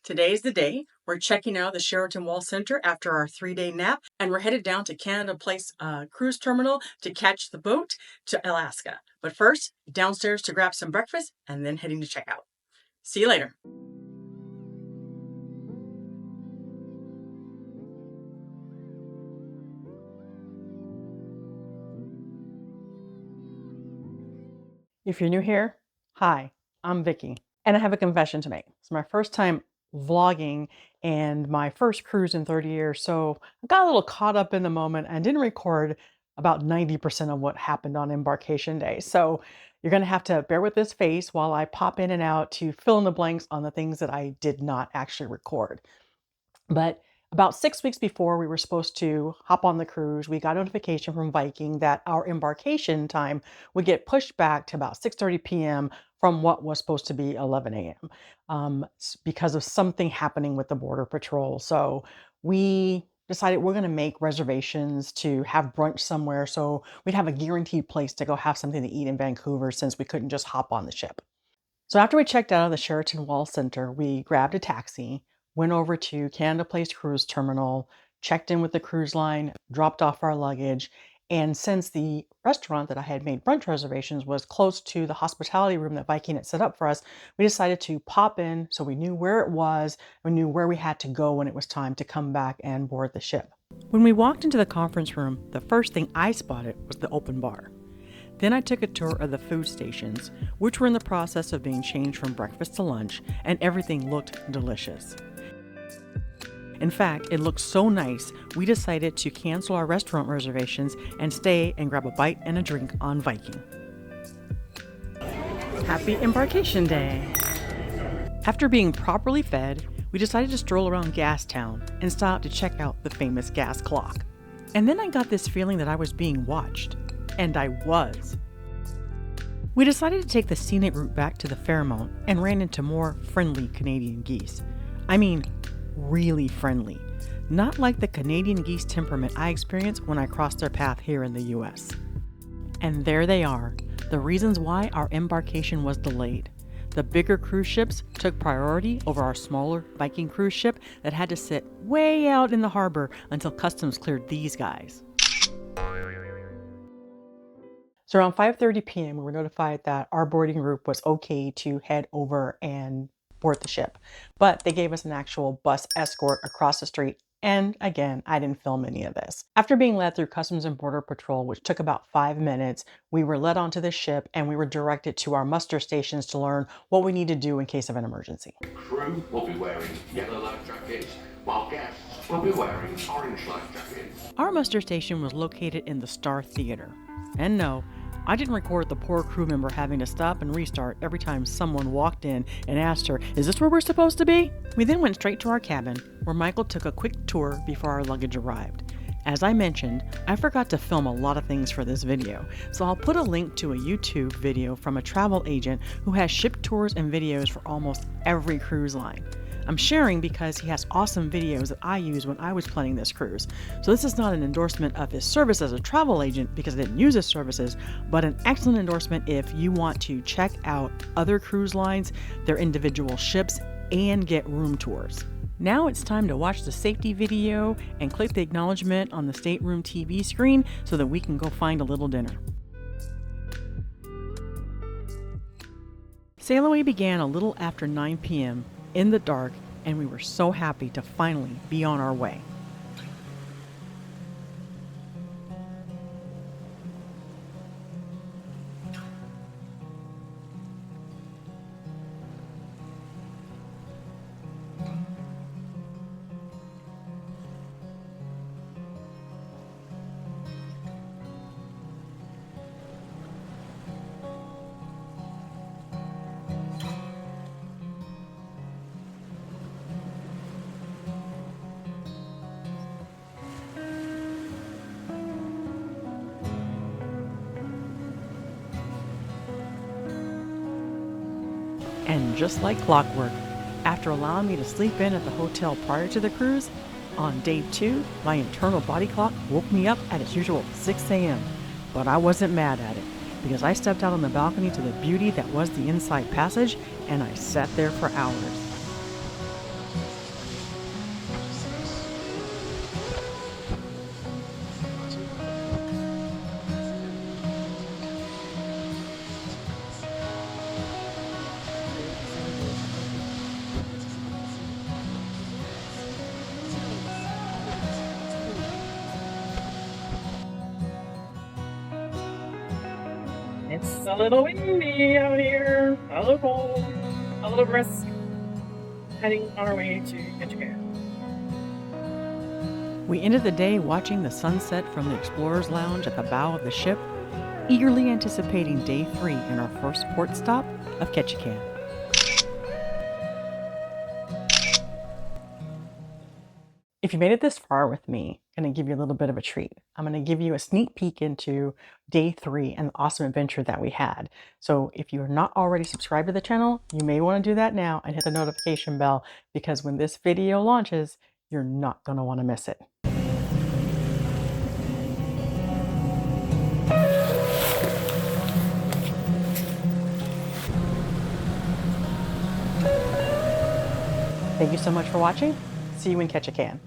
Today's the day. We're checking out the Sheraton Wall Center after our 3-day nap, and we're headed down to Canada Place Cruise Terminal to catch the boat to Alaska. But first, downstairs to grab some breakfast and then heading to checkout. See you later. If you're new here, hi, I'm Vicky, and I have a confession to make. It's my first time vlogging and my first cruise in 30 years, so I got a little caught up in the moment and didn't record about 90% of what happened on embarkation day. So you're going to have to bear with this face while I pop in and out to fill in the blanks on the things that I did not actually record. But about 6 weeks before we were supposed to hop on the cruise, we got notification from Viking that our embarkation time would get pushed back to about 6:30 p.m. from what was supposed to be 11 a.m. Because of something happening with the Border Patrol. So we decided we're going to make reservations to have brunch somewhere so we'd have a guaranteed place to go have something to eat in Vancouver since we couldn't just hop on the ship. So after we checked out of the Sheraton Wall Center, we grabbed a taxi, went over to Canada Place Cruise Terminal, checked in with the cruise line, dropped off our luggage, and since the restaurant that I had made brunch reservations was close to the hospitality room that Viking had set up for us, we decided to pop in so we knew where it was, we knew where we had to go when it was time to come back and board the ship. When we walked into the conference room, the first thing I spotted was the open bar. Then I took a tour of the food stations, which were in the process of being changed from breakfast to lunch, and everything looked delicious. In fact, it looked so nice, we decided to cancel our restaurant reservations and stay and grab a bite and a drink on Viking. Happy Embarkation Day! After being properly fed, we decided to stroll around Gastown and stop to check out the famous gas clock. And then I got this feeling that I was being watched. And I was. We decided to take the scenic route back to the Fairmont and ran into more friendly Canadian geese. I mean, really friendly. Not like the Canadian geese temperament I experienced when I crossed their path here in the US. And there they are, the reasons why our embarkation was delayed. The bigger cruise ships took priority over our smaller Viking cruise ship that had to sit way out in the harbor until customs cleared these guys. So around 5:30 p.m., we were notified that our boarding group was okay to head over and board the ship. But they gave us an actual bus escort across the street. And again, I didn't film any of this. After being led through Customs and Border Patrol, which took about 5 minutes, we were led onto the ship and we were directed to our muster stations to learn what we need to do in case of an emergency. Crew will be wearing yellow life jackets, while guests will be wearing orange life jackets. Our muster station was located in the Star Theater. And no, I didn't record the poor crew member having to stop and restart every time someone walked in and asked her, "Is this where we're supposed to be?" We then went straight to our cabin, where Michael took a quick tour before our luggage arrived. As I mentioned, I forgot to film a lot of things for this video, so I'll put a link to a YouTube video from a travel agent who has ship tours and videos for almost every cruise line. I'm sharing because he has awesome videos that I used when I was planning this cruise. So this is not an endorsement of his service as a travel agent because I didn't use his services, but an excellent endorsement if you want to check out other cruise lines, their individual ships, and get room tours. Now it's time to watch the safety video and click the acknowledgement on the stateroom TV screen so that we can go find a little dinner. Sail away began a little after 9 p.m. in the dark, and we were so happy to finally be on our way. And just like clockwork, after allowing me to sleep in at the hotel prior to the cruise, on day 2, my internal body clock woke me up at its usual 6 a.m. But I wasn't mad at it, because I stepped out on the balcony to the beauty that was the inside passage, and I sat there for hours. It's a little windy out here, a little cold, a little brisk, heading on our way to Ketchikan. We ended the day watching the sunset from the Explorer's Lounge at the bow of the ship, eagerly anticipating day 3 in our first port stop of Ketchikan. If you made it this far with me, I'm going to give you a little bit of a treat. I'm going to give you a sneak peek into day 3 and the awesome adventure that we had. So if you're not already subscribed to the channel, you may want to do that now and hit the notification bell, because when this video launches, you're not going to want to miss it. Thank you so much for watching. See you in Ketchikan.